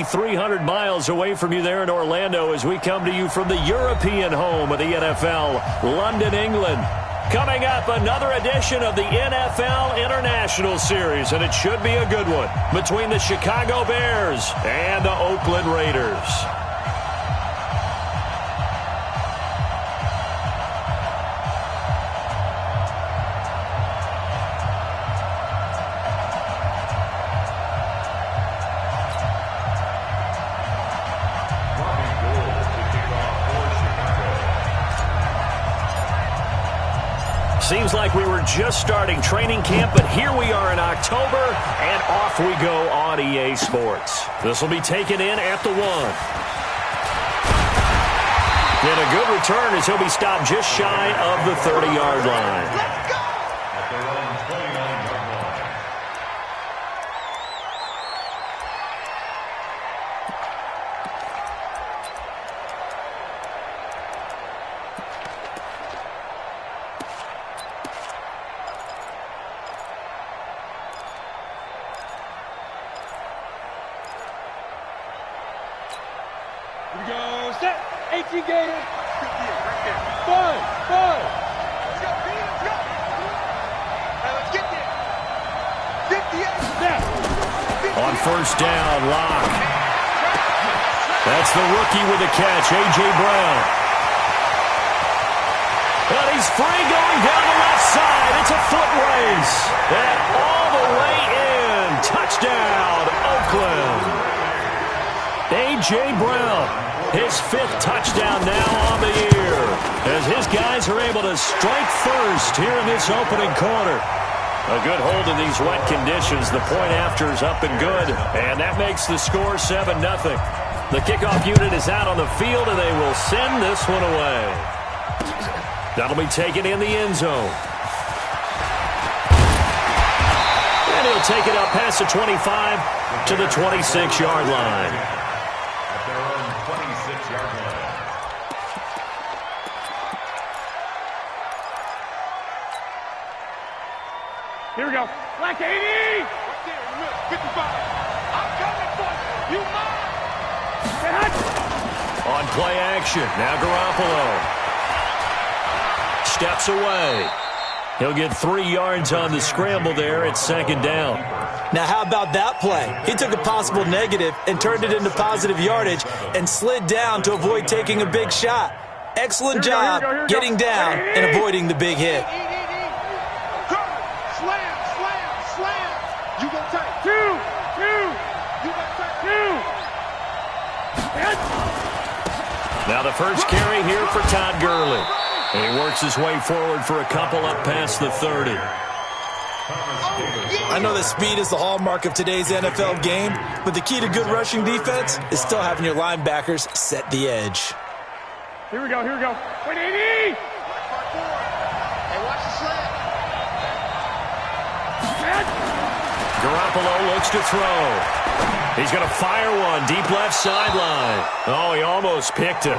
300 miles away from you there in Orlando as we come to you from the European home of the NFL, London, England. Coming up, another edition of the NFL International Series, and it should be a good one between the Chicago Bears and the Oakland Raiders. Seems like we were just starting training camp, but here we are in October, and off we go on EA Sports. This will be taken in at the 1. And a good return as he'll be stopped just shy of the 30-yard line. Here we go, set, 18 Gator. Five. Let's go, let's go. Let's get there. 58, snap. On first down, Lock. That's the rookie with the catch, A.J. Brown. And he's free going down the left side. It's a foot race. And all the way in. Touchdown, Oakland. A.J. Brown, his 5th touchdown now on the year, as his guys are able to strike first here in this opening quarter. A good hold in these wet conditions. The point after is up and good, and that makes the score 7-0. The kickoff unit is out on the field, and they will send this one away. That'll be taken in the end zone. And he'll take it up past the 25 to the 26-yard line. Here we go. Black 80. Right there in the middle. 55. I'm coming for you. You mine. On play action. Now Garoppolo steps away. He'll get 3 yards on the scramble there at 2nd down. Now, how about that play? He took a possible negative and turned it into positive yardage and slid down to avoid taking a big shot. Excellent job getting down and avoiding the big hit. Now the first carry here for Todd Gurley. And he works his way forward for a couple up past the 30. I know that speed is the hallmark of today's NFL game, but the key to good rushing defense is still having your linebackers set the edge. Here we go. Wait, 80! Hey, watch the slant. Garoppolo looks to throw. He's going to fire one deep left sideline. Oh, he almost picked it.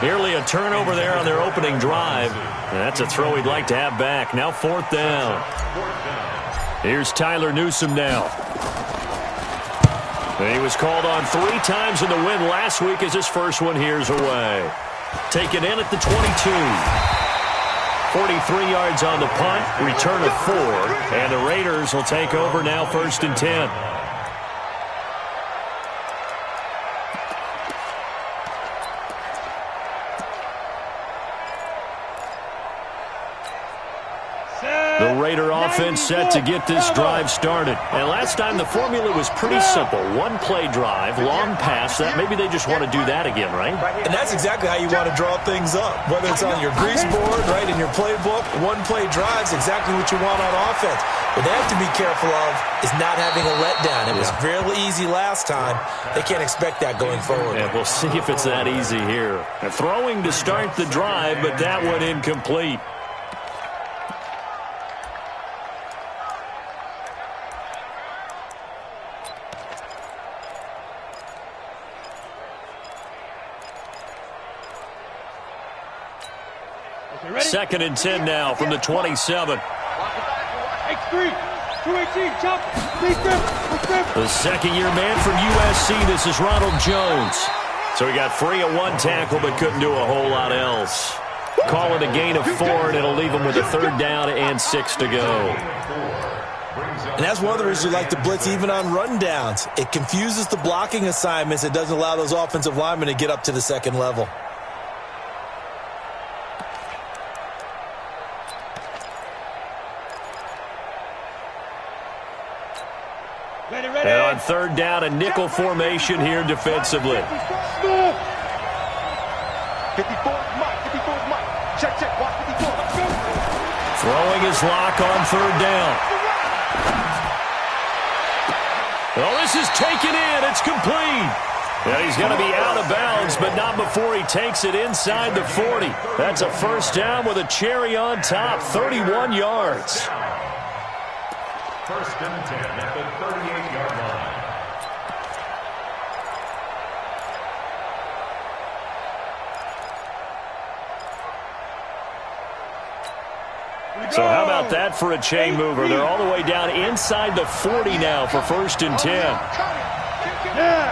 Nearly a turnover there on their opening drive. That's a throw he'd like to have back. Now 4th down. Here's Tyler Newsome now. He was called on 3 times in the win last week as his first one here's away. Taken in at the 22. 43 yards on the punt, return of 4, and the Raiders will take over now 1st and 10. The Raider offense set to get this drive started. And last time the formula was pretty simple. 1-play drive, long pass. That maybe they just want to do that again, right? And that's exactly how you want to draw things up. Whether it's on your grease board, right, in your playbook, 1-play drive's exactly what you want on offense. What they have to be careful of is not having a letdown. It was fairly easy last time. They can't expect that going forward. Yeah, we'll see if it's that easy here. Throwing to start the drive, but that one incomplete. Okay, 2nd and 10 now from the 27. X3, 218, chop, stay still. The second-year man from USC, this is Ronald Jones. So he got free of one tackle but couldn't do a whole lot else. Call it a gain of 4, and it'll leave him with a 3rd down and 6 to go. And that's one of the reasons you like to blitz even on rundowns. It confuses the blocking assignments. It doesn't allow those offensive linemen to get up to the second level. And on 3rd down, a nickel formation here defensively. 54, Mike. 54, Mike. Check, watch 54. Throwing his lock on 3rd down. Well, this is taken in. It's complete. And he's going to be out of bounds, but not before he takes it inside the 40. That's a 1st down with a cherry on top, 31 yards. 1st and 10 at the 38-yard line. So how about that for a chain mover? They're all the way down inside the 40 now for 1st and 10. Yeah.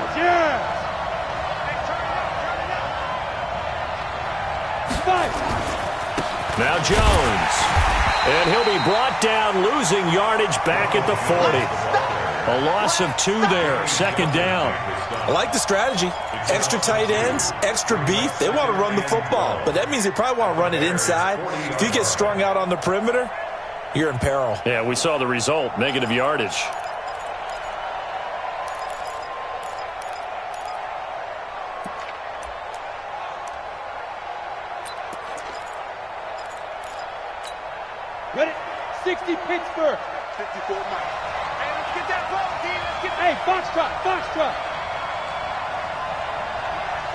Now Jones. And he'll be brought down, losing yardage back at the 40. A loss of 2 there, 2nd down. I like the strategy. Extra tight ends, extra beef. They want to run the football, but that means they probably want to run it inside. If you get strung out on the perimeter, you're in peril. Yeah, we saw the result, negative yardage. Ready? 60 Pittsburgh. 54 Mike. Hey, let's get that ball, D. Let's get. Hey, Foxtrot.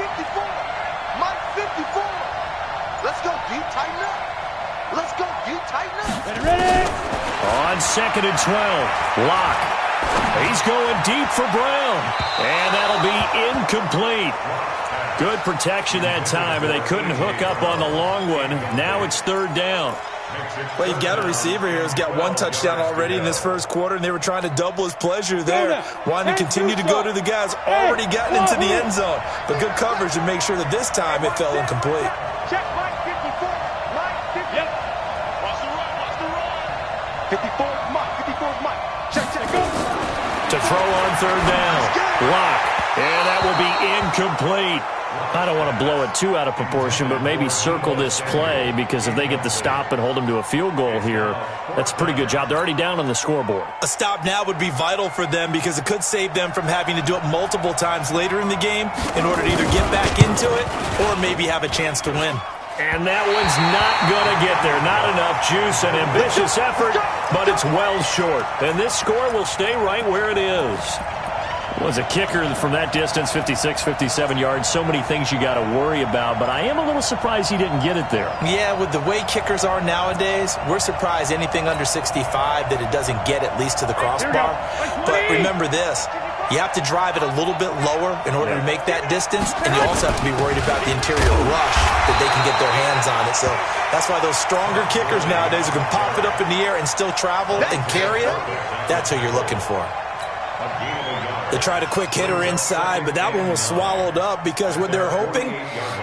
54. Mike, 54. Let's go, D. Tighten up. Let's go, D. Tighten up. Ready? On 2nd and 12, Locke. He's going deep for Brown. And that'll be incomplete. Good protection that time, and they couldn't hook up on the long one. Now it's 3rd down. Well, you've got a receiver here who's got 1 touchdown already in this 1st quarter, and they were trying to double his pleasure there, wanting to continue to go to the guys already gotten into the end zone. But good coverage to make sure that this time it fell incomplete. Check Mike 54. Mike 50. Yep. Watch the run. 54 Mike. 54 Mike. Check. Go. To throw on 3rd down. Block. And that will be incomplete. I don't want to blow it too out of proportion, but maybe circle this play, because if they get the stop and hold them to a field goal here, that's a pretty good job. They're already down on the scoreboard. A stop now would be vital for them, because it could save them from having to do it multiple times later in the game in order to either get back into it or maybe have a chance to win. And that one's not going to get there. Not enough juice. An ambitious effort, but it's well short. And this score will stay right where it is. Was a kicker from that distance, 56, 57 yards. So many things you got to worry about, but I am a little surprised he didn't get it there. Yeah, with the way kickers are nowadays, we're surprised anything under 65 that it doesn't get at least to the crossbar. But remember this, you have to drive it a little bit lower in order to make that distance, and you also have to be worried about the interior rush that they can get their hands on it. So that's why those stronger kickers nowadays who can pop it up in the air and still travel and carry it, that's who you're looking for. They tried a quick hitter inside, but that one was swallowed up, because what they're hoping,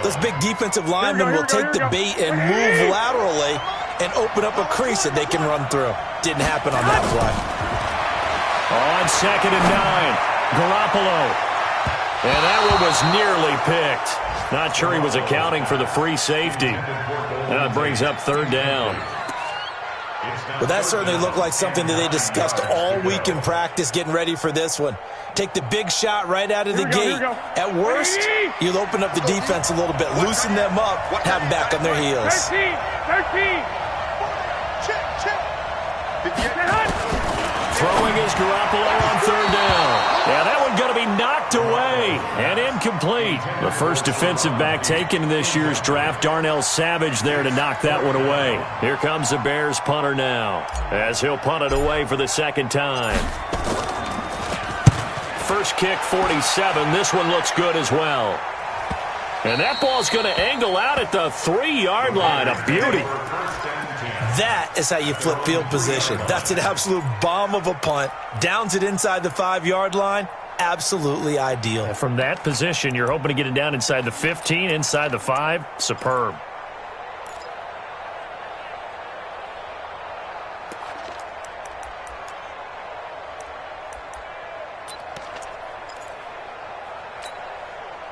those big defensive linemen will take the bait and move laterally and open up a crease that they can run through. Didn't happen on that play. On 2nd and 9, Garoppolo. And that one was nearly picked. Not sure he was accounting for the free safety. That brings up 3rd down. Well, that certainly looked like something that they discussed all week in practice getting ready for this one. Take the big shot right out of the gate. At worst, you'll open up the defense a little bit, loosen them up, have them back on their heels. 13. Throwing is Garoppolo on 3rd down. Yeah, that one going to be knocked away and incomplete. The first defensive back taken in this year's draft, Darnell Savage, there to knock that one away. Here comes the Bears punter now, as he'll punt it away for the 2nd time. First kick, 47. This one looks good as well. And that ball's going to angle out at the 3-yard line. A beauty. That is how you flip field position. That's an absolute bomb of a punt. Downs it inside the 5-yard line. Absolutely ideal. And from that position, you're hoping to get it down inside the 15, inside the 5. Superb.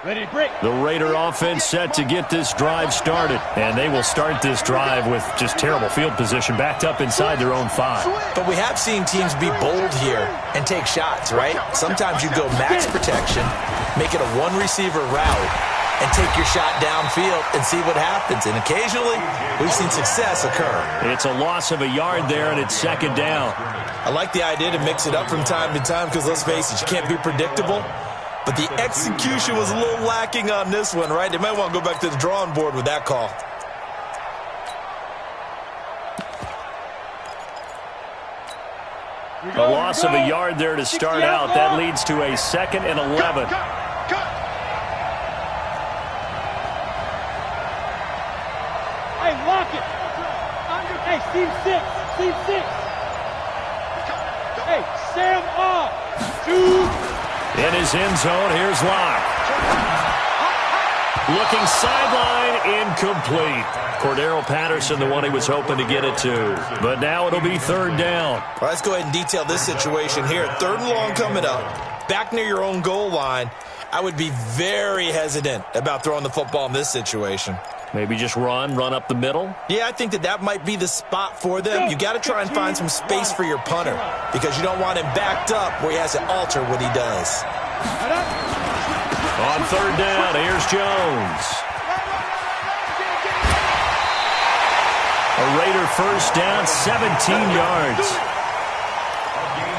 Ready to break. The Raider offense set to get this drive started. And they will start this drive with just terrible field position backed up inside their own 5. But we have seen teams be bold here and take shots, right? Sometimes you go max protection, make it a one-receiver route, and take your shot downfield and see what happens. And occasionally, we've seen success occur. It's a loss of a yard there, and it's second down. I like the idea to mix it up from time to time because, let's face it, you can't be predictable. But the execution was a little lacking on this one, right? They might want to go back to the drawing board with that call. A loss of a yard there to start out. That leads to a 2nd and 11. Hey, lock it. Hey, seam 6. Seam 6. Hey, Sam off. 2. In his end zone, here's Locke. Looking sideline, incomplete. Cordero Patterson, the one he was hoping to get it to. But now it'll be 3rd down. All right, let's go ahead and detail this situation here. 3rd and long coming up. Back near your own goal line. I would be very hesitant about throwing the football in this situation. Maybe just run up the middle? Yeah, I think that might be the spot for them. You got to try and find some space for your punter because you don't want him backed up where he has to alter what he does. On 3rd down, here's Jones. A Raider first down, 17 yards.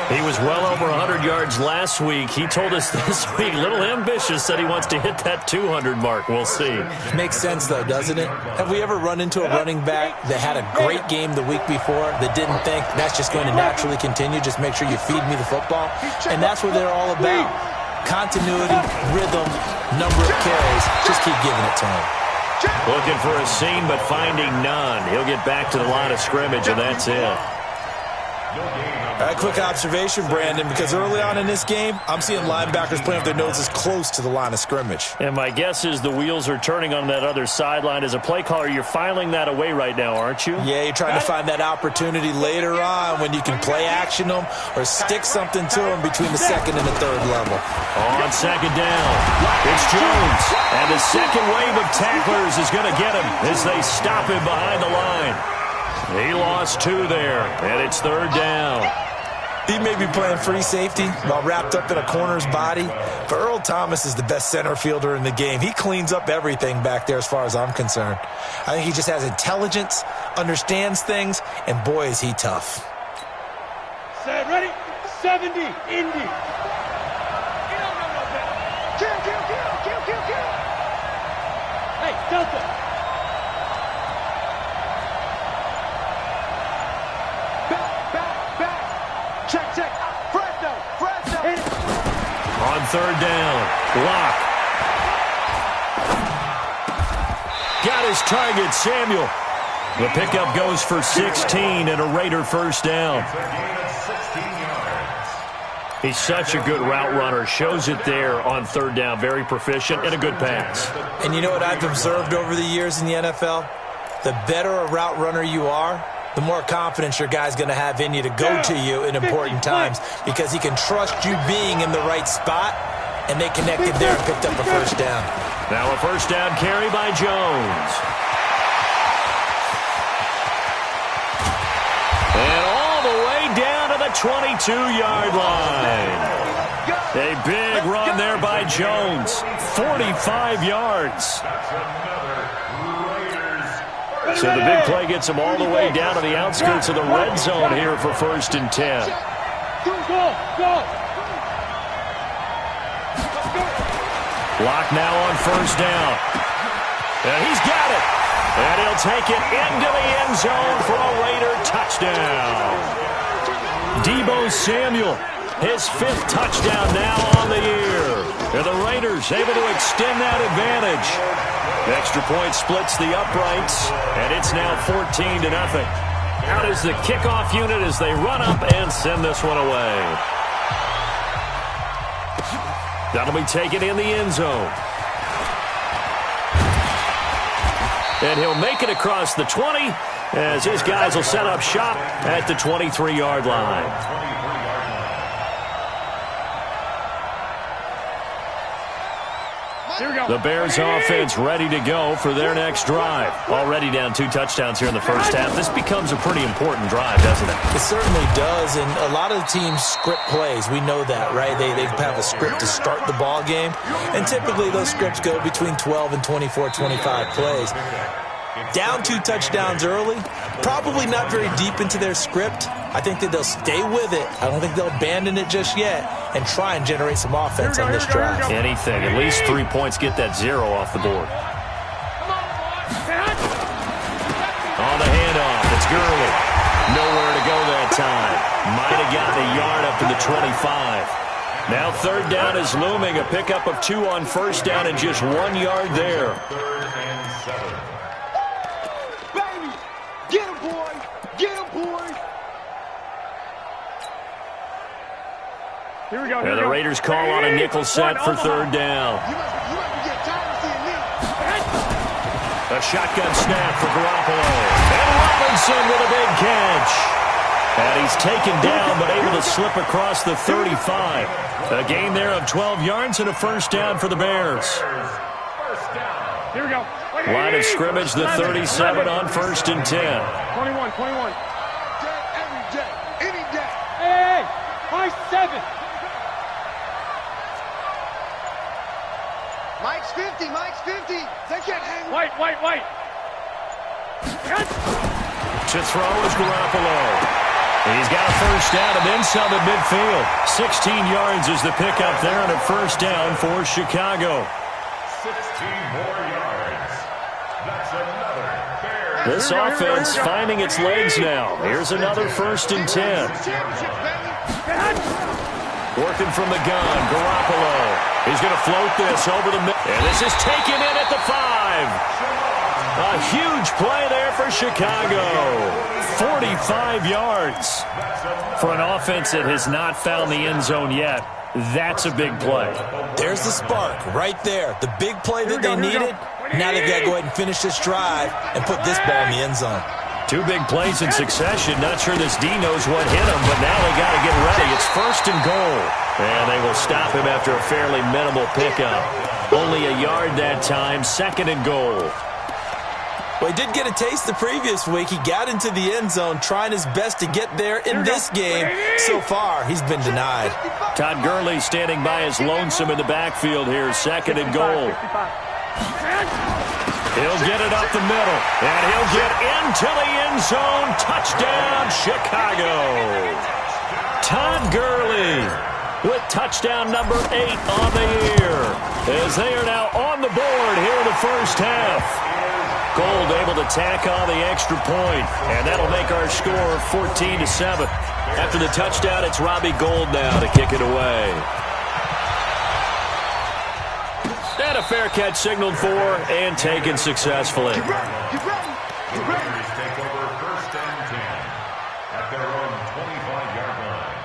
He was well over 100 yards last week. He told us this week, a little ambitious, said he wants to hit that 200 mark. We'll see. Makes sense, though, doesn't it? Have we ever run into a running back that had a great game the week before that didn't think that's just going to naturally continue? Just make sure you feed me the football. And that's what they're all about. Continuity, rhythm, number of carries. Just keep giving it to him. Looking for a seam, but finding none. He'll get back to the line of scrimmage, and that's it. All right, quick observation, Brandon, because early on in this game, I'm seeing linebackers playing with their noses close to the line of scrimmage. And my guess is the wheels are turning on that other sideline. As a play caller, you're filing that away right now, aren't you? Yeah, you're trying to find that opportunity later on when you can play action them or stick something to them between the 2nd and the 3rd level. On 2nd down, it's Jones. And the second wave of tacklers is going to get him as they stop him behind the line. He lost 2 there, and it's 3rd down. He may be playing free safety while wrapped up in a corner's body, but Earl Thomas is the best center fielder in the game. He cleans up everything back there as far as I'm concerned. I think he just has intelligence, understands things, and boy, is he tough. Set, ready? 70, Indy. Kill. Hey, Delta. Check. Fresno. On 3rd down, Locke. Got his target, Samuel. The pickup goes for 16 and a Raider first down. He's such a good route runner. Shows it there on 3rd down. Very proficient and a good pass. And you know what I've observed over the years in the NFL? The better a route runner you are, the more confidence your guy's going to have in you to go to you in important times because he can trust you being in the right spot, and they connected there and picked up a first down. Now a first down carry by Jones. And all the way down to the 22-yard line. A big run there by Jones. 45 yards. So the big play gets him all the way down to the outskirts of the red zone here for 1st and 10. Go. Locke now on 1st down. And he's got it. And he'll take it into the end zone for a Raider touchdown. Deebo Samuel, his 5th touchdown now on the year. And the Raiders able to extend that advantage. The extra point splits the uprights, and it's now 14-0. Out is the kickoff unit as they run up and send this one away. That'll be taken in the end zone. And he'll make it across the 20 as his guys will set up shop at the 23-yard line. The Bears offense ready to go for their next drive. Already down 2 touchdowns here in the first half. This becomes a pretty important drive, doesn't it? It certainly does, and a lot of the teams script plays. We know that, right? They have a script to start the ball game, and typically those scripts go between 12 and 24, 25 plays. Down 2 touchdowns early, probably not very deep into their script. I think that they'll stay with it. I don't think they'll abandon it just yet and try and generate some offense on this drive. Anything. At least 3 points, get that 0 off the board. On the handoff, it's Gurley. Nowhere to go that time. Might have gotten a yard up to the 25. Now 3rd down is looming. A pickup of 2 on 1st down and just 1 yard there. 3rd and 7. Get him, boy! Get him, boy! Here we go. And the Raiders call on a nickel set for 3rd down. You might be getting tired of seeing me. A shotgun snap for Garoppolo. And Robinson with a big catch. And he's taken down but able to slip across the 35. A gain there of 12 yards and a 1st down for the Bears. Here we go. Line of scrimmage, the 37 on 1st and 10. 21. Every day. Any day. Hey! High 7. Mike's 50. They can't hang. White. To throw is Garoppolo. He's got a 1st down and then some at midfield. 16 yards is the pickup there and a 1st down for Chicago. 16 more yards. That's another Bears. This offense finding its legs now. Here's another 1st and 10. Working from the gun, Garoppolo. He's going to float this over the middle. And this is taken in at the 5. A huge play there for Chicago. 45 yards. For an offense that has not found the end zone yet, that's a big play. There's the spark right there. The big play that they needed. Now they've got to go ahead and finish this drive and put this ball in the end zone. 2 big plays in succession. Not sure this D knows what hit him, but now they got to get ready. It's 1st and goal. And they will stop him after a fairly minimal pickup. Only a yard that time. 2nd and goal. Well, he did get a taste the previous week. He got into the end zone trying his best to get there in this game. So far, he's been denied. Todd Gurley standing by his lonesome in the backfield here. 2nd and goal. He'll get it up the middle, and he'll get into the end zone. Touchdown, Chicago. Todd Gurley with touchdown number 8 on the year, as they are now on the board here in the first half. Gold able to tack on the extra point, and that'll make our score 14-7. After the touchdown, it's Robbie Gould now to kick it away. And a fair catch signaled for and taken successfully. Bears take over 1st and 10 at their own 25-yard line.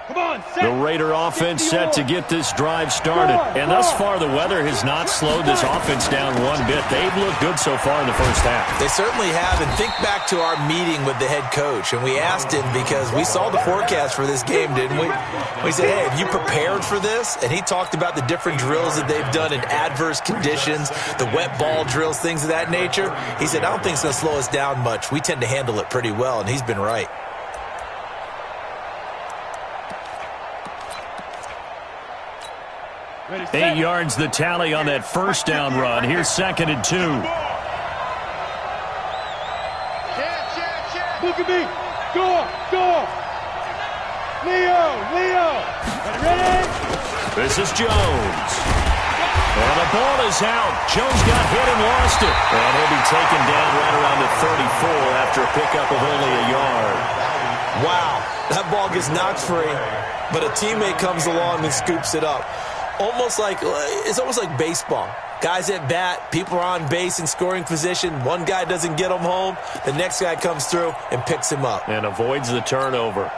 Come on, The Raider offense set to get this drive started. And thus far, the weather has not slowed this offense down one bit. They've looked good so far in the first half. They certainly have. And think back to our meeting with the head coach. And we asked him because we saw the forecast for this game, didn't we? We said, hey, have you prepared for this? And he talked about the different drills that they've done in adverse conditions, the wet ball drills, things of that nature. He said, I don't think it's going to slow us down much. We tend to handle it pretty well. And he's been right. 8 yards the tally on that 1st down run. Here's 2nd and 2. Look at me. Go. Leo. Ready? This is Jones. And the ball is out. Jones got hit and lost it. And he'll be taken down right around the 34 after a pickup of only a yard. Wow, that ball gets knocked free, but a teammate comes along and scoops it up. It's almost like baseball. Guys at bat, people are on base in scoring position. One guy doesn't get him home. The next guy comes through and picks him up. And avoids the turnover.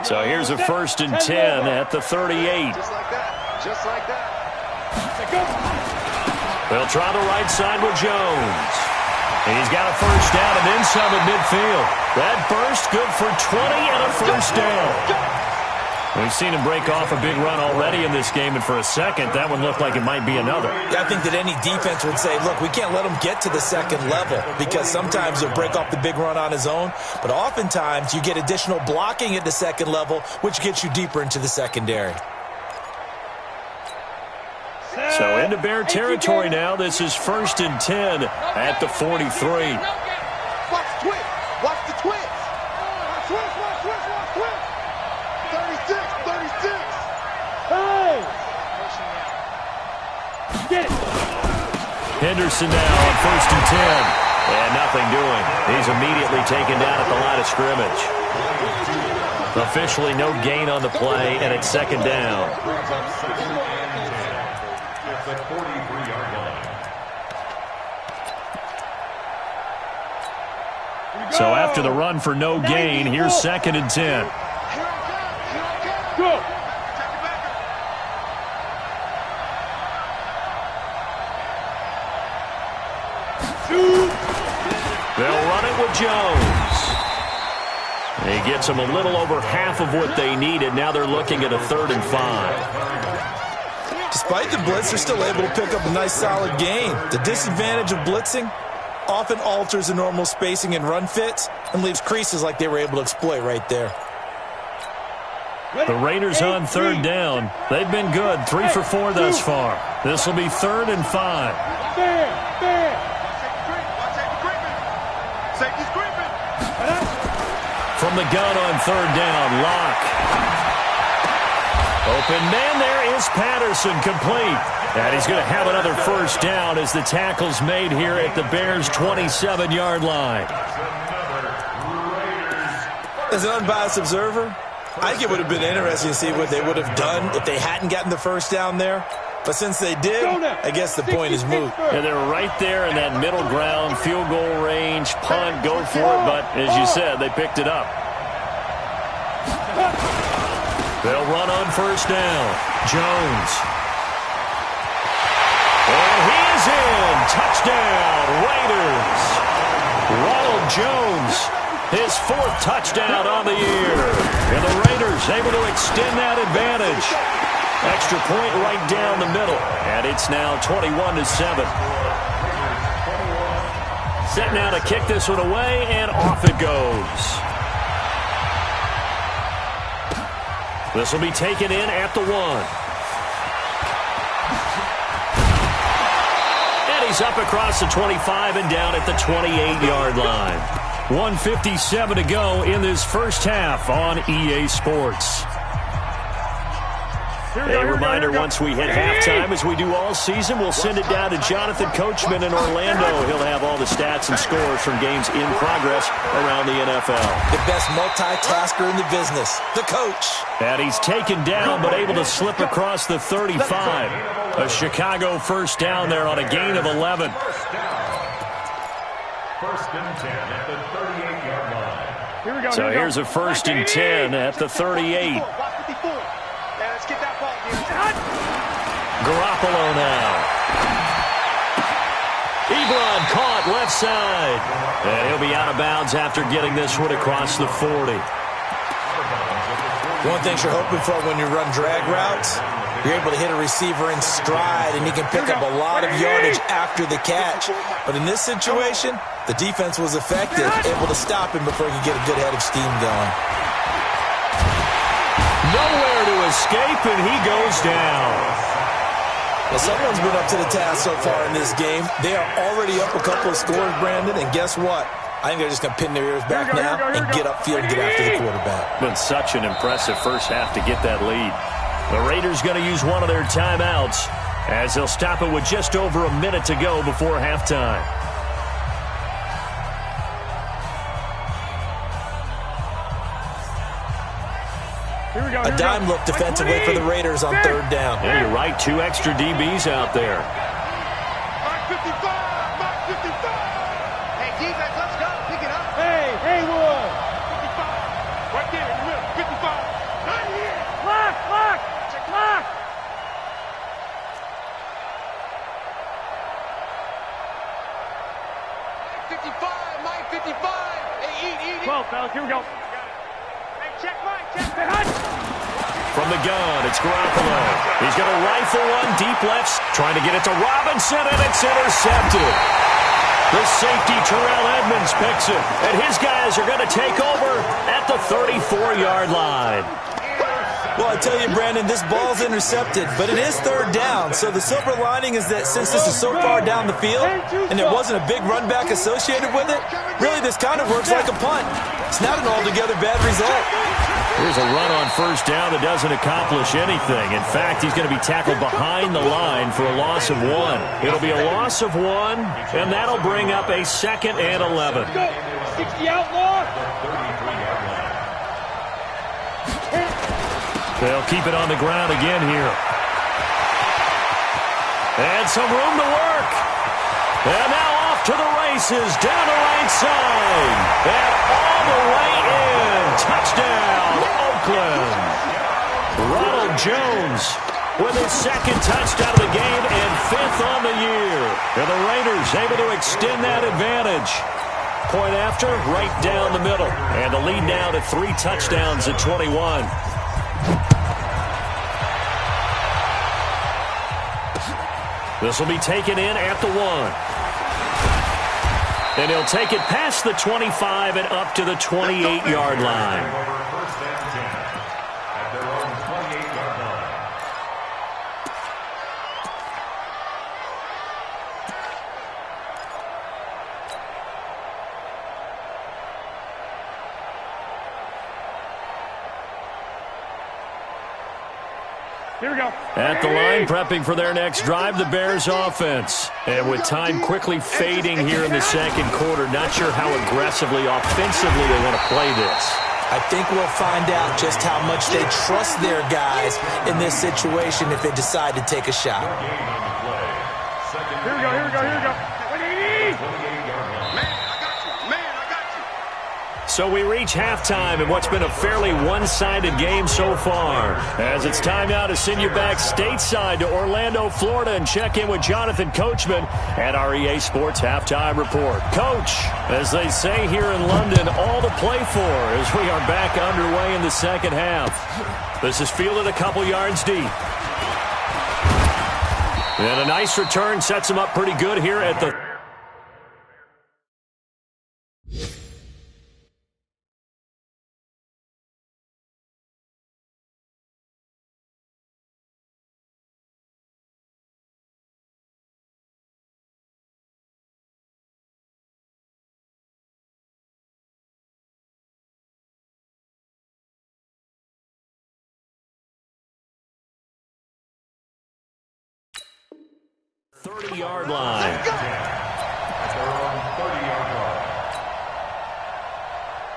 So here's a 1st and 10 at the 38. Just like that. Just like that. They'll try the right side with Jones. And he's got a first down and then some at midfield. That burst good for 20 and a first down. We've seen him break off a big run already in this game, and for a second, that one looked like it might be another. Yeah, I think that any defense would say, look, we can't let him get to the second level because sometimes he'll break off the big run on his own, but oftentimes you get additional blocking at the second level, which gets you deeper into the secondary. So into Bear territory now. This is 1st and 10 at the 43. Watch the twist. Watch the twist. Watch twist. 36. Hey! Get it. Henderson now on 1st and 10. And nothing doing. He's immediately taken down at the line of scrimmage. Officially no gain on the play, and it's 2nd down. At the 43-yard line. So after the run for no gain, here's 2nd and 10. Go. They'll run it with Jones. He gets them a little over half of what they needed. Now they're looking at a 3rd and 5. Despite the blitz, they're still able to pick up a nice solid gain. The disadvantage of blitzing often alters the normal spacing and run fits and leaves creases like they were able to exploit right there. The Raiders on 3rd down. They've been good, 3 for 4 thus far. This will be 3rd and 5. From the gun on 3rd down, Locke. Open man there is Patterson, complete. And he's going to have another first down as the tackle's made here at the Bears' 27-yard line. As an unbiased observer, I think it would have been interesting to see what they would have done if they hadn't gotten the first down there. But since they did, I guess the point is moot. And they're right there in that middle ground, field goal range, punt, go for it. But as you said, they picked it up. They'll run on first down. Jones. And he is in. Touchdown, Raiders. Ronald Jones, his 4th touchdown on the year. And the Raiders able to extend that advantage. Extra point right down the middle. And it's now 21-7. Set now to kick this one away, and off it goes. This will be taken in at the 1. And he's up across the 25 and down at the 28-yard line. 1:57 to go in this first half on EA Sports. A reminder, once we hit halftime, as we do all season, we'll send it down to Jonathan Coachman in Orlando. He'll have all the stats and scores from games in progress around the NFL. The best multitasker in the business, the coach. And he's taken down, but able to slip across the 35. A Chicago first down there on a gain of 11. First and 10 at the 38-yard line. Here we go. So here's a 1st and 10 at the 38. Let's get that ball, Garoppolo now. Ebron caught left side. And he'll be out of bounds after getting this one across the 40. One thing you're hoping for when you run drag routes, you're able to hit a receiver in stride, and he can pick up a lot of yardage after the catch. But in this situation, the defense was effective, able to stop him before he could get a good head of steam going. Nowhere to escape, and he goes down. Well, someone's been up to the task so far in this game. They are already up a couple of scores, Brandon, and guess what? I think they're just going to pin their ears back now and get upfield and get after the quarterback. Been such an impressive first half to get that lead. The Raiders going to use one of their timeouts as they'll stop it with just over a minute to go before halftime. A dime look defensively for the Raiders on third down. Yeah, you're right. 2 extra DBs out there. Mark 55! Mark 55! Hey, defense, let's go. Pick it up. Hey, Haywood! 55. Right there in the middle. 55. Not here. Lock! Check lock! 55, Mike 55. Hey, eat. 12, fellas, here we go. Hey, check Mike, check. From the gun, it's Garoppolo. He's going to rifle one deep left, trying to get it to Robinson, and it's intercepted. The safety, Terrell Edmonds, picks it, and his guys are going to take over at the 34-yard line. Well, I tell you, Brandon, this ball's intercepted, but it is third down. So the silver lining is that since this is so far down the field and there wasn't a big run back associated with it, really this kind of works like a punt. It's not an altogether bad result. Here's a run on first down that doesn't accomplish anything. In fact, he's going to be tackled behind the line for a loss of 1. It'll be a loss of 1, and that'll bring up a 2nd and 11. 60 outlaw. They'll keep it on the ground again here. And some room to work. And now off to the races, down the right side. And all the way in. Touchdown, Oakland. Ronald Jones with his 2nd touchdown of the game and 5th on the year. And the Raiders able to extend that advantage. Point after, right down the middle. And the lead now to 3 touchdowns at 21. This will be taken in at the 1. And he'll take it past the 25 and up to the 28-yard line. First and 10 at their own 28-yard line. Here we go. At the line, prepping for their next drive, the Bears offense. And with time quickly fading here in the second quarter, not sure how aggressively, offensively they want to play this. I think we'll find out just how much they trust their guys in this situation if they decide to take a shot. Here we go. 180. So we reach halftime in what's been a fairly one-sided game so far. As it's time now to send you back stateside to Orlando, Florida, and check in with Jonathan Coachman at our EA Sports Halftime Report. Coach, as they say here in London, all to play for as we are back underway in the second half. This is fielded a couple yards deep. And a nice return sets him up pretty good here at the... yard line.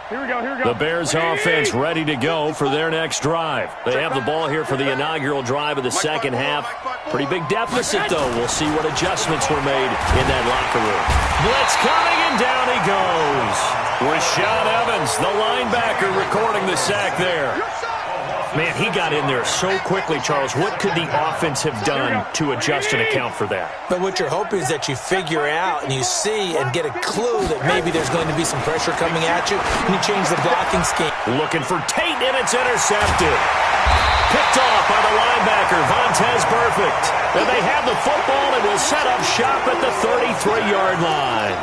Here we go. The Bears offense ready to go for their next drive. They have the ball here for the inaugural drive of the second half. Pretty big deficit, though. We'll see what adjustments were made in that locker room. Blitz coming, and down he goes. Rashaan Evans, the linebacker, recording the sack there. Man, he got in there so quickly, Charles. What could the offense have done to adjust and account for that? But what you're hoping is that you figure out and you see and get a clue that maybe there's going to be some pressure coming at you, and you change the blocking scheme. Looking for Tate, and it's intercepted. Picked off by the linebacker, Vontaze Burfict. And they have the football and will set up shop at the 33-yard line.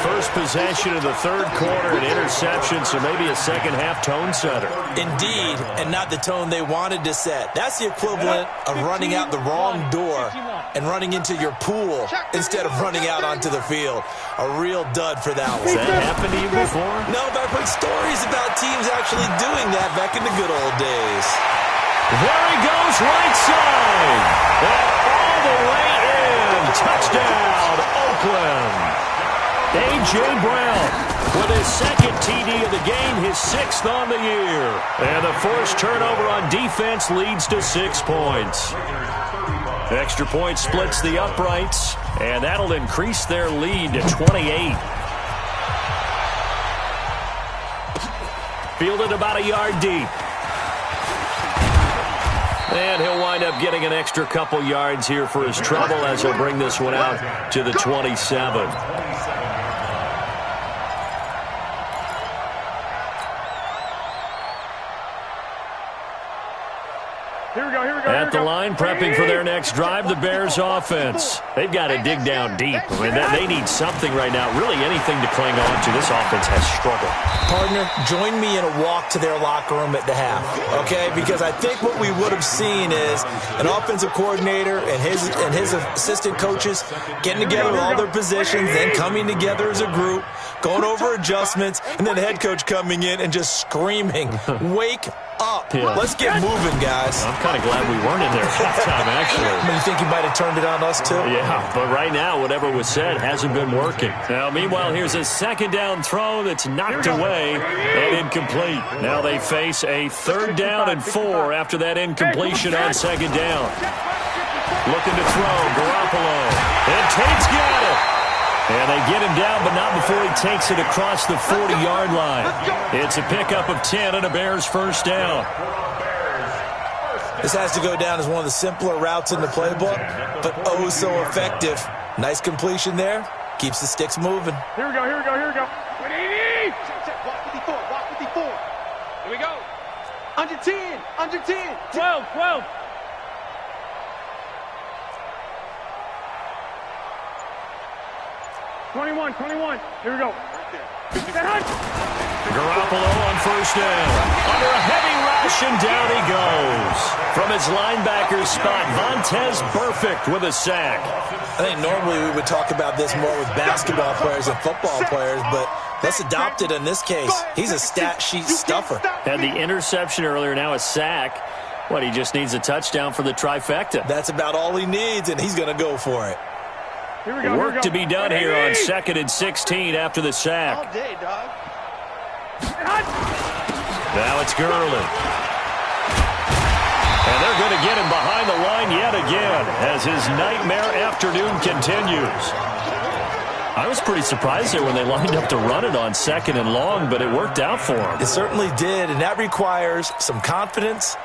First possession of the third quarter, an interception, so maybe a second-half tone setter. Indeed, and not the tone they wanted to set. That's the equivalent of running out the wrong door and running into your pool instead of running out onto the field. A real dud for that one. Has that happened to you before? No, but I've heard stories about teams actually doing that back in the good old days. There he goes, right side. And all the way in. Touchdown, Oakland. A.J. Brown with his second TD of the game, his 6th on the year. And the forced turnover on defense leads to 6 points. Extra point splits the uprights, and that'll increase their lead to 28. Fielded about a yard deep. And he'll wind up getting an extra couple yards here for his trouble as he'll bring this one out to the 27. At the line, prepping for their next drive, the Bears offense. They've got to dig down deep. I mean, they need something right now, really anything to cling on to. This offense has struggled. Partner, join me in a walk to their locker room at the half, okay? Because I think what we would have seen is an offensive coordinator and his assistant coaches getting together with all their positions, then coming together as a group, going over adjustments, and then the head coach coming in and just screaming, wake up. Yeah. Let's get moving, guys. I'm kind of glad we weren't in there at halftime, actually. You think he might have turned it on us, too? Yeah, but right now, whatever was said hasn't been working. Now, meanwhile, here's a second down throw that's knocked away and incomplete. Now they face a 3rd down and 4 after that incompletion on 2nd down. Looking to throw, Garoppolo. And Tate's got it. And they get him down, but not before he takes it across the 40-yard line. It's a pickup of 10 and a Bears 1st down. This has to go down as one of the simpler routes in the playbook, but oh so effective. Nice completion there. Keeps the sticks moving. Here we go. Walk 54, walk 54. Here we go. Under 10. 12. 21. Here we go. Garoppolo on 1st down. Under a heavy rush, and down he goes. From his linebacker's spot, Vontaze Burfict with a sack. I think normally we would talk about this more with basketball players and football players, but let's adopt it in this case. He's a stat sheet stuffer. Had the interception earlier, now a sack. He just needs a touchdown for the trifecta. That's about all he needs, and he's going to go for it. Work to be done here on 2nd and 16 after the sack. All day, dog. Now it's Gurley. And they're going to get him behind the line yet again as his nightmare afternoon continues. I was pretty surprised there when they lined up to run it on 2nd and long, but it worked out for him. It certainly did, and that requires some confidence,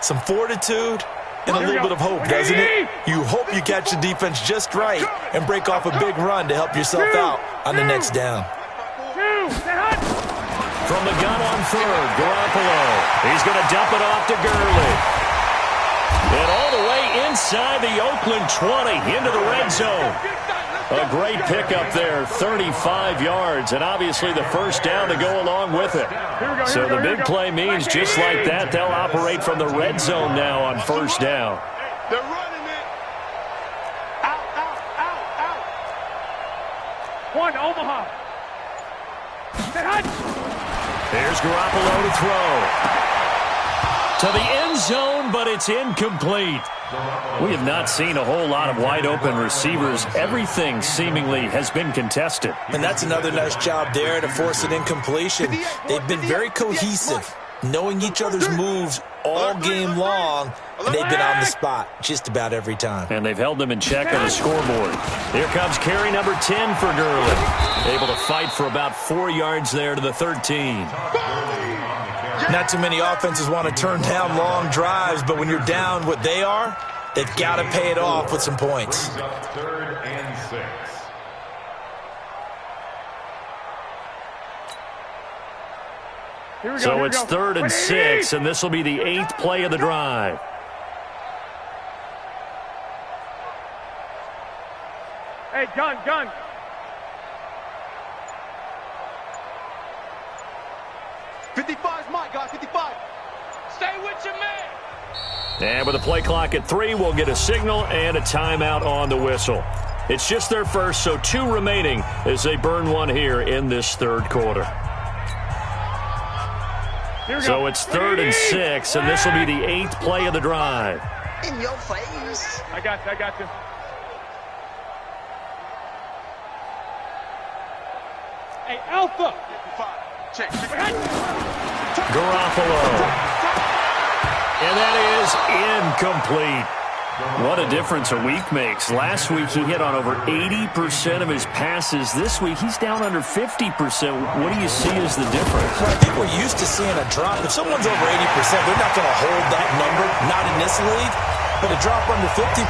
some fortitude, and a little bit of hope, doesn't it? You hope you catch the defense just right and break off a big run to help yourself out on the next down. From the gun on 3rd, Garoppolo. He's going to dump it off to Gurley. And all the way inside the Oakland 20 into the red zone. A great pickup there, 35 yards, and obviously the 1st down to go along with it. So the big play means just like that, they'll operate from the red zone now on 1st down. They're running it. Out. 1, Omaha. Here's Garoppolo to throw. To the end zone, but it's incomplete. We have not seen a whole lot of wide-open receivers. Everything seemingly has been contested. And that's another nice job there to force an incompletion. They've been very cohesive, knowing each other's moves all game long, and they've been on the spot just about every time. And they've held them in check on the scoreboard. Here comes carry number 10 for Gurley. Able to fight for about 4 yards there to the 13. Not too many offenses want to turn down long drives, but when you're down what they are, they've got to pay it off with some points. 3rd and 6. So it's 3rd and 6, and this will be the 8th play of the drive. Hey, gun. My God, 55. Stay with your man. And with the play clock at 3, we'll get a signal and a timeout on the whistle. It's just their first, so 2 remaining as they burn one here in this 3rd quarter. So it's 3rd and 6, and this will be the 8th play of the drive. In your face. I got you. Hey, Alpha. Check. Garoppolo. And that is incomplete. What a difference a week makes. Last week he hit on over 80% of his passes. This week he's down under 50%. What do you see as the difference? Well, I think we're used to seeing a drop. If someone's over 80%, they're not going to hold that number, not in this league. But a drop under 50%,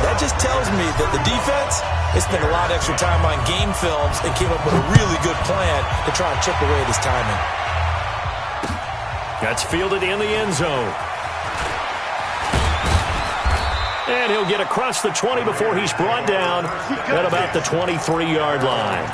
that just tells me that the defense has spent a lot of extra time on game films and came up with a really good plan to try and chip away at his timing. That's fielded in the end zone. And he'll get across the 20 before he's brought down at about the 23-yard line.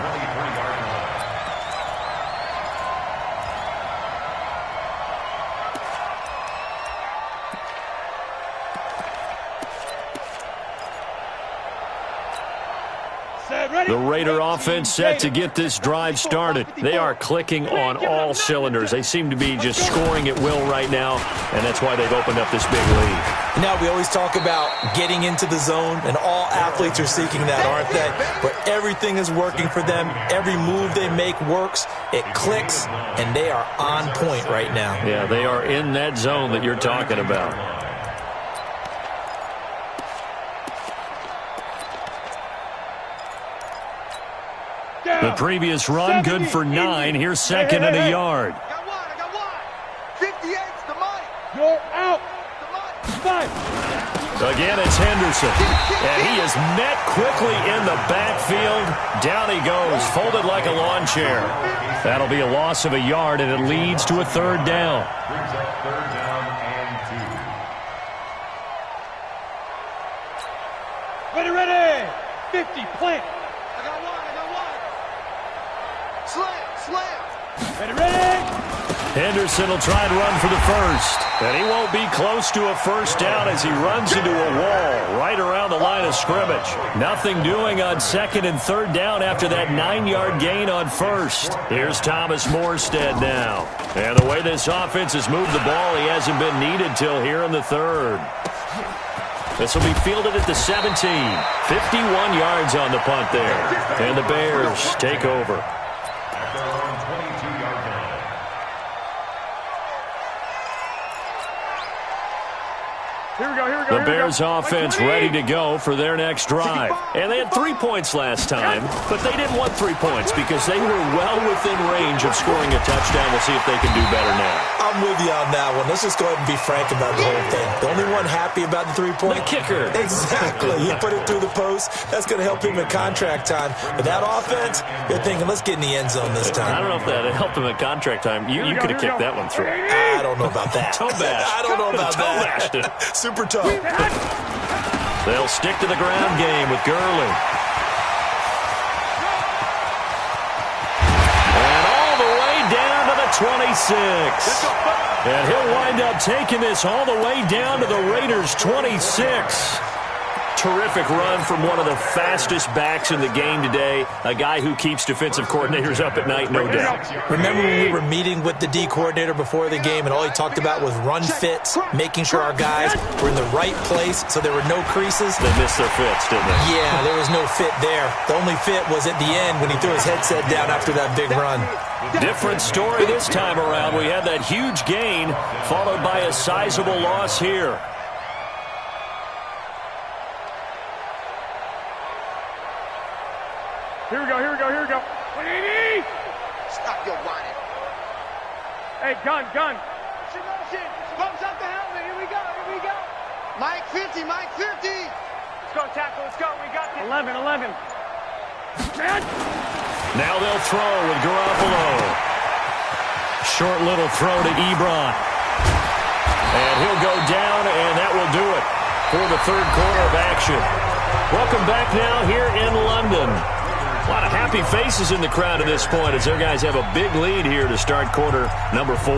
The Raider offense set to get this drive started. They are clicking on all cylinders. They seem to be just scoring at will right now, and that's why they've opened up this big lead. Now, we always talk about getting into the zone, and all athletes are seeking that, aren't they? But everything is working for them. Every move they make works. It clicks, and they are on point right now. Yeah, they are in that zone that you're talking about. The previous run, good for 9. Here's second and a yard. I got one. 58's the Mike. You're out. The Mike. Five. Again, it's Henderson. And he is met quickly in the backfield. Down he goes, folded like a lawn chair. That'll be a loss of a yard, and it leads to a third down. Brings up third down and 2. Ready. 50, plant. I got one. Slam. Ready. Henderson will try and run for the first. And he won't be close to a first down as he runs into a wall right around the line of scrimmage. Nothing doing on second and third down after that 9-yard gain on first. Here's Thomas Morstead now. And the way this offense has moved the ball, he hasn't been needed till here in the third. This will be fielded at the 17. 51 yards on the punt there. And the Bears take over. At their own 22-yard line. Here we go. The Bears offense ready to go for their next drive. And they had 3 points last time, but they didn't want 3 points because they were well within range of scoring a touchdown. We'll see if they can do better now. I'm with you on that one. Let's just go ahead and be frank about the whole thing. The only one happy about the 3-point? The kicker. Exactly. He put it through the post. That's going to help him in contract time. But that offense, you're thinking, let's get in the end zone this time. I don't know if that helped him in contract time. You could have kicked that one through. I don't know about that. Toe bash. I don't know about Toe that. bashed it. Super tough. They'll stick to the ground game with Gurley. And all the way down to the 26. And he'll wind up taking this all the way down to the Raiders' 26. Terrific run from one of the fastest backs in the game today. A guy who keeps defensive coordinators up at night, no doubt. Remember when we were meeting with the D coordinator before the game and all he talked about was run fits, making sure our guys were in the right place so there were no creases? They missed their fits, didn't they? Yeah, there was no fit there. The only fit was at the end when he threw his headset down after that big run. Different story this time around. We had that huge gain followed by a sizable loss here. Here we go. 180. Stop your whining. Hey, gun. Bumps up the helmet. Here we go. Mike 50. Let's go, tackle. Let's go. We got this. 11. Man. Now they'll throw with Garoppolo. Short little throw to Ebron. And he'll go down, and that will do it for the third quarter of action. Welcome back now here in London. A lot of happy faces in the crowd at this point as their guys have a big lead here to start quarter number 4.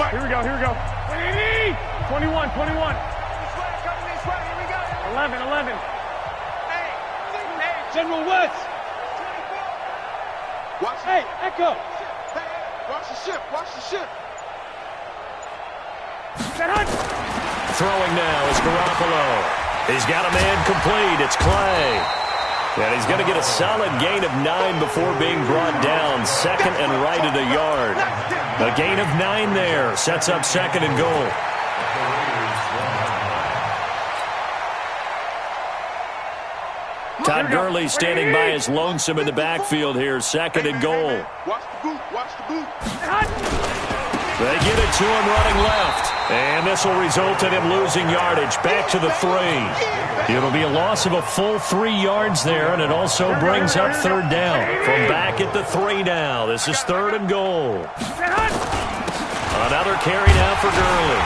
Here we go. 180. 21. This way, coming this way. Here we go. 11. Hey. General West. 24. Hey, Echo. Hey, watch the ship. Throwing now is Garoppolo. He's got a man complete. It's Clay. And he's going to get a solid gain of 9 before being brought down. Second and right at a yard. A gain of 9 there. Sets up second and goal. Todd Gurley standing by as lonesome in the backfield here. Second and goal. Watch the boot. Watch the boot. They get it to him running left. And this will result in him losing yardage. Back to the 3. It'll be a loss of a full 3 yards there, and it also brings up third down. From back at the 3 now. This is third and goal. Another carry now for Gurley.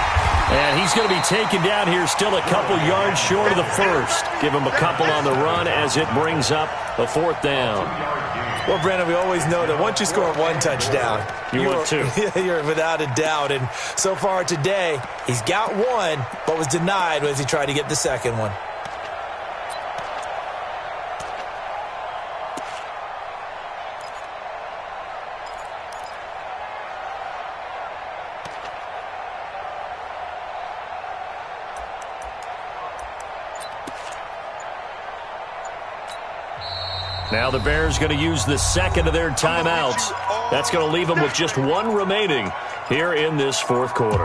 And he's going to be taken down here still a couple yards short of the first. Give him a couple on the run as it brings up a fourth down. Well, Brandon, we always know that once you score 1 touchdown, you're without a doubt. And so far today, he's got 1, but was denied as he tried to get the second one. Now the Bears going to use the second of their timeouts. That's going to leave them with just 1 remaining here in this fourth quarter.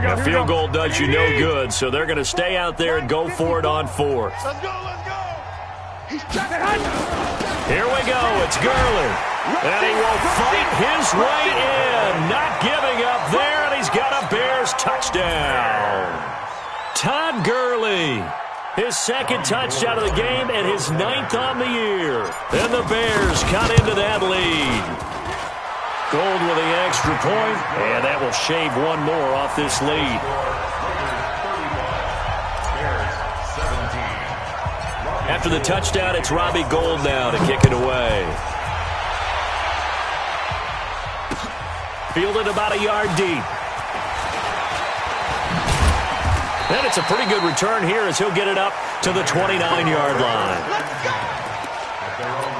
A field goal does you no good, so they're going to stay out there and go for it on 4th. Let's go. Let's go. He's checking. Here we go. It's Gurley. And he will fight his way in. Not giving up there, and he's got a Bears touchdown. Todd Gurley. His second touchdown of the game and his 9th on the year. And the Bears cut into that lead. Gold with the extra point, and that will shave 1 more off this lead. After the touchdown, it's Robbie Gould now to kick it away. Fielded about a yard deep. And it's a pretty good return here as he'll get it up to the 29-yard line. Let's go.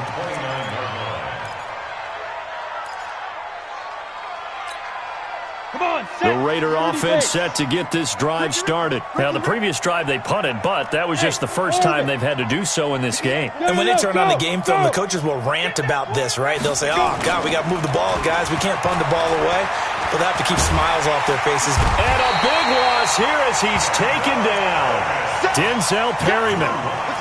The Raider offense set to get this drive started. Now, the previous drive they punted, but that was just the first time they've had to do so in this game. And when they turn on the game film, the coaches will rant about this, right? They'll say, oh, God, we got to move the ball, guys. We can't punt the ball away. They'll have to keep smiles off their faces. And a big loss here as he's taken down. Denzel Perryman.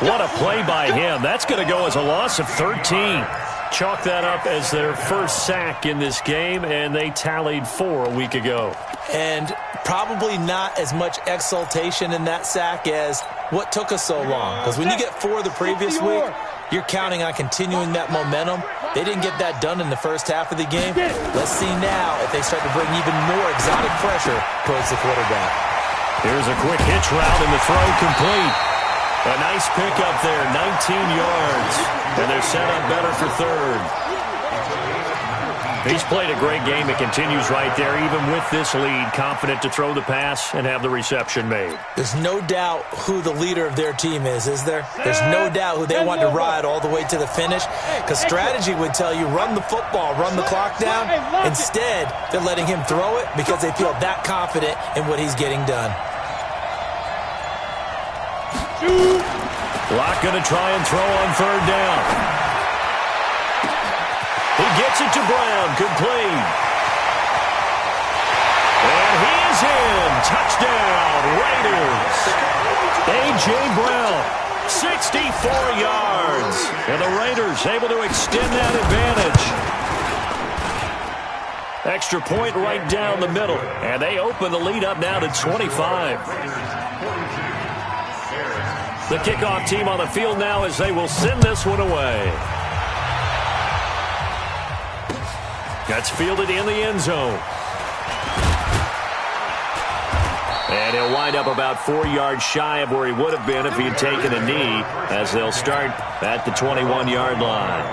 What a play by him. That's going to go as a loss of 13. Chalk that up as their first sack in this game, and they tallied 4 a week ago. And probably not as much exultation in that sack as what took us so long. Because when you get 4 the previous week, you're counting on continuing that momentum. They didn't get that done in the first half of the game. Let's see now if they start to bring even more exotic pressure towards the quarterback. Here's a quick hitch route, and the throw complete. A nice pickup there, 19 yards. And they're set up better for third. He's played a great game. It continues right there, even with this lead, confident to throw the pass and have the reception made. There's no doubt who the leader of their team is there? There's no doubt who they want to ride all the way to the finish. Because strategy would tell you, run the football, run the clock down. Instead, they're letting him throw it because they feel that confident in what he's getting done. Locke going to try and throw on third down. He gets it to Brown, complete. And he is in. Touchdown, Raiders. A.J. Brown, 64 yards. And the Raiders able to extend that advantage. Extra point right down the middle. And they open the lead up now to 25. The kickoff team on the field now as they will send this one away. That's fielded in the end zone. And he'll wind up about 4 yards shy of where he would have been if he had taken a knee, as they'll start at the 21-yard line.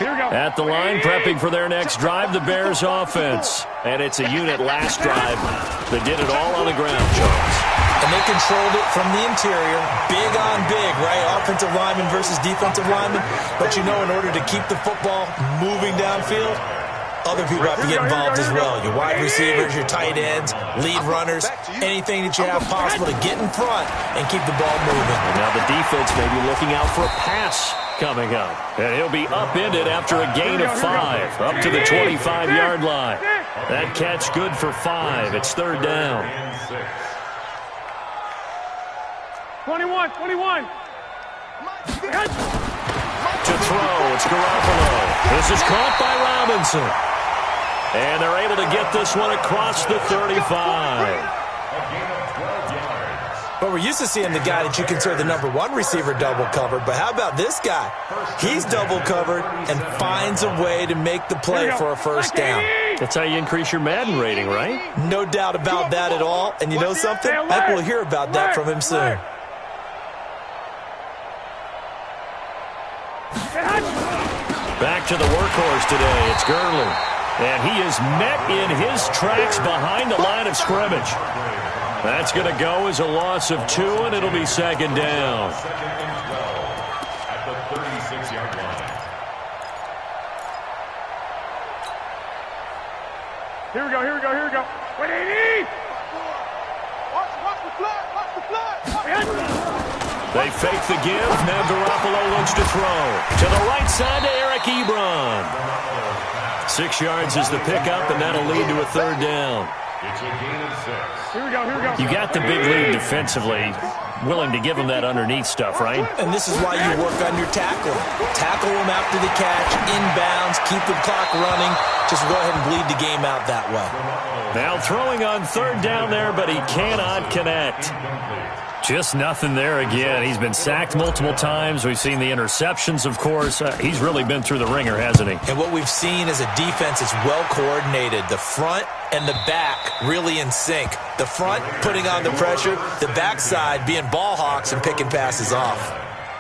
At the line, prepping for their next drive, the Bears offense. And it's a unit last drive that did it all on the ground, Charles. And they controlled it from the interior, big on big, right? Offensive lineman versus defensive lineman. But you know, in order to keep the football moving downfield, other people have to get involved as well. Your wide receivers, your tight ends, lead runners, anything that you have possible to get in front and keep the ball moving. And now the defense may be looking out for a pass coming up. And he'll be upended after a gain of 5, up to the 25-yard line. That catch good for 5. It's third down. 21. To throw, it's Garoppolo. This is caught by Robinson. And they're able to get this one across the 35. But we're used to seeing the guy that you consider the #1 receiver double covered. But how about this guy? He's double covered and finds a way to make the play for a first down. That's how you increase your Madden rating, right? No doubt about that at all. And you know something? I think we'll hear about that from him soon. Back to the workhorse today. It's Gurley. And he is met in his tracks behind the line of scrimmage. That's going to go as a loss of 2, and it'll be second down. At the 36-yard line. Here we go. Wait, 80! Watch the flag. They fake the give. Now Garoppolo looks to throw. To the right side to Eric Ebron. 6 yards is the pickup, and that'll lead to a third down. It's a gain of 6. Here we go. You got the big lead defensively. Willing to give them that underneath stuff, right? And this is why you work on your tackling. Tackle them after the catch, inbounds, keep the clock running. Just go ahead and bleed the game out that way. Now throwing on third down there, but he cannot connect. Just nothing there again. He's been sacked multiple times. We've seen the interceptions, of course. He's really been through the ringer, hasn't he? And what we've seen is a defense that's well coordinated. The front and the back really in sync. The front putting on the pressure, the backside being ball hawks and picking passes off.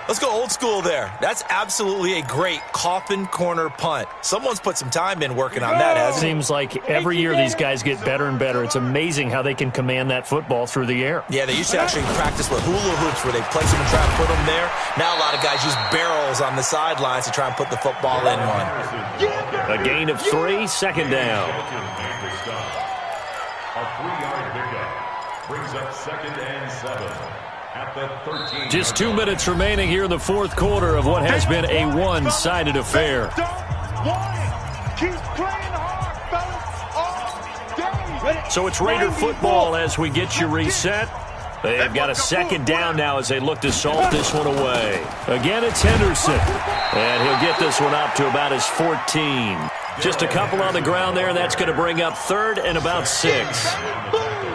Let's go old school there. That's absolutely a great coffin corner punt. Someone's put some time in working on that, hasn't it? Seems like every year these guys get better and better. It's amazing how they can command that football through the air. Yeah, they used to actually practice with hula hoops where they place them and try to put them there. Now a lot of guys use barrels on the sidelines to try and put the football in one. A gain of 3, second down. A 3-yard pickup brings up 2nd and 7. At the 13. Just 2 minutes remaining here in the fourth quarter of what has been a one-sided affair. Keep playing hard, fellas, all day. So it's Raider football as we get you reset. They've got a second down now as they look to salt this one away. Again, it's Henderson. And he'll get this one up to about his 14. Just a couple on the ground there. That's going to bring up third and about 6.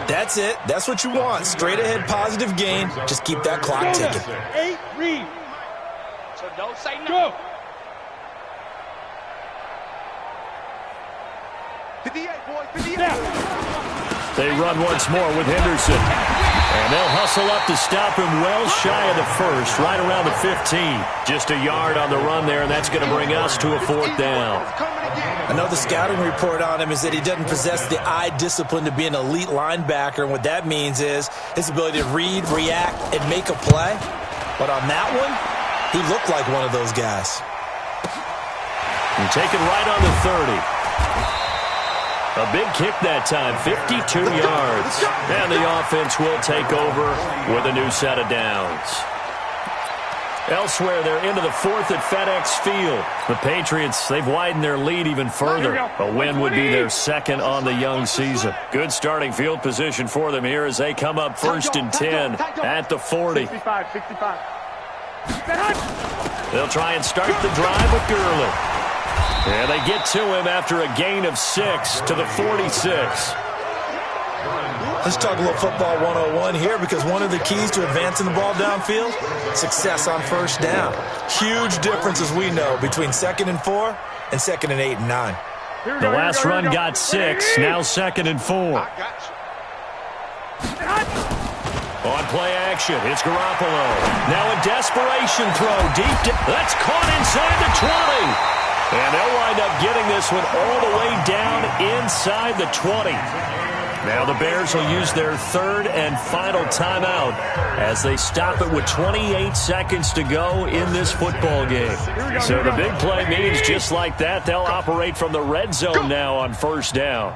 That's it. That's what you want. Straight ahead positive gain. Just keep that clock ticking. 8, read. So don't say no. Go. 58, boys, 58. They run once more with Henderson. And they'll hustle up to stop him well shy of the first, right around the 15. Just a yard on the run there, and that's going to bring us to a fourth down. I know the scouting report on him is that he doesn't possess the eye discipline to be an elite linebacker, and what that means is his ability to read, react, and make a play. But on that one, he looked like one of those guys. And take it right on the 30. A big kick that time, 52 yards. And the offense will take over with a new set of downs. Elsewhere, they're into the fourth at FedEx Field. The Patriots, they've widened their lead even further. A win would be their second on the young season. Good starting field position for them here as they come up 1st and 10 at the 40. 65. They'll try and start the drive with Gurley. And they get to him after a gain of 6 to the 46. Let's talk a little football 101 here, because one of the keys to advancing the ball downfield, success on first down. Huge difference, as we know, between 2nd and 4 and 2nd and 8 and 9. The last run got 6, now 2nd and 4. On play action, it's Garoppolo. Now a desperation throw deep. That's caught inside the 20. And they'll wind up getting this one all the way down inside the 20. Now the Bears will use their third and final timeout as they stop it with 28 seconds to go in this football game. So the big play means just like that, they'll operate from the red zone now on first down.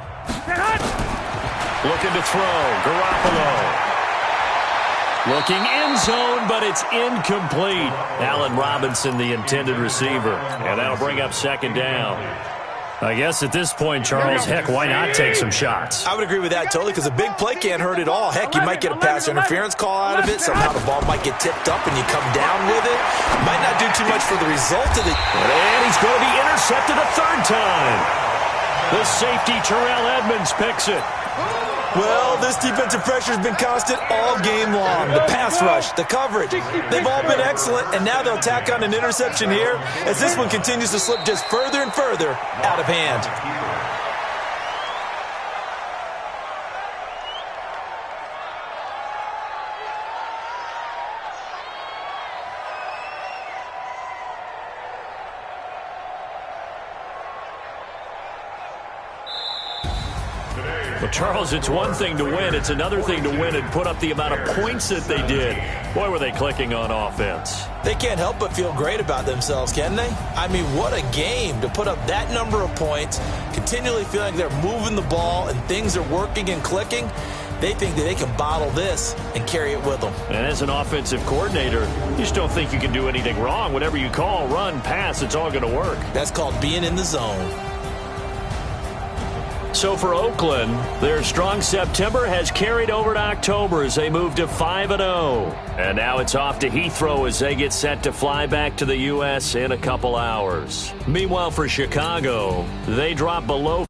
Looking to throw, Garoppolo. Looking in zone, but it's incomplete. Allen Robinson, the intended receiver. And that'll bring up second down. I guess at this point, Charles, heck, why not take some shots? I would agree with that totally because a big play can't hurt at all. Heck, you might get a pass interference call out of it. Somehow the ball might get tipped up and you come down with it. Might not do too much for the result of it. And he's going to be intercepted a third time. The safety, Terrell Edmonds, picks it. Well, this defensive pressure has been constant all game long. The pass rush, the coverage, they've all been excellent, and now they'll tack on an interception here as this one continues to slip just further and further out of hand. Well, Charles, it's one thing to win. It's another thing to win and put up the amount of points that they did. Boy, were they clicking on offense. They can't help but feel great about themselves, can they? I mean, what a game to put up that number of points, continually feeling they're moving the ball and things are working and clicking. They think that they can bottle this and carry it with them. And as an offensive coordinator, you just don't think you can do anything wrong. Whatever you call, run, pass, it's all going to work. That's called being in the zone. So for Oakland, their strong September has carried over to October as they move to 5-0. And now it's off to Heathrow as they get set to fly back to the U.S. in a couple hours. Meanwhile, for Chicago, they drop below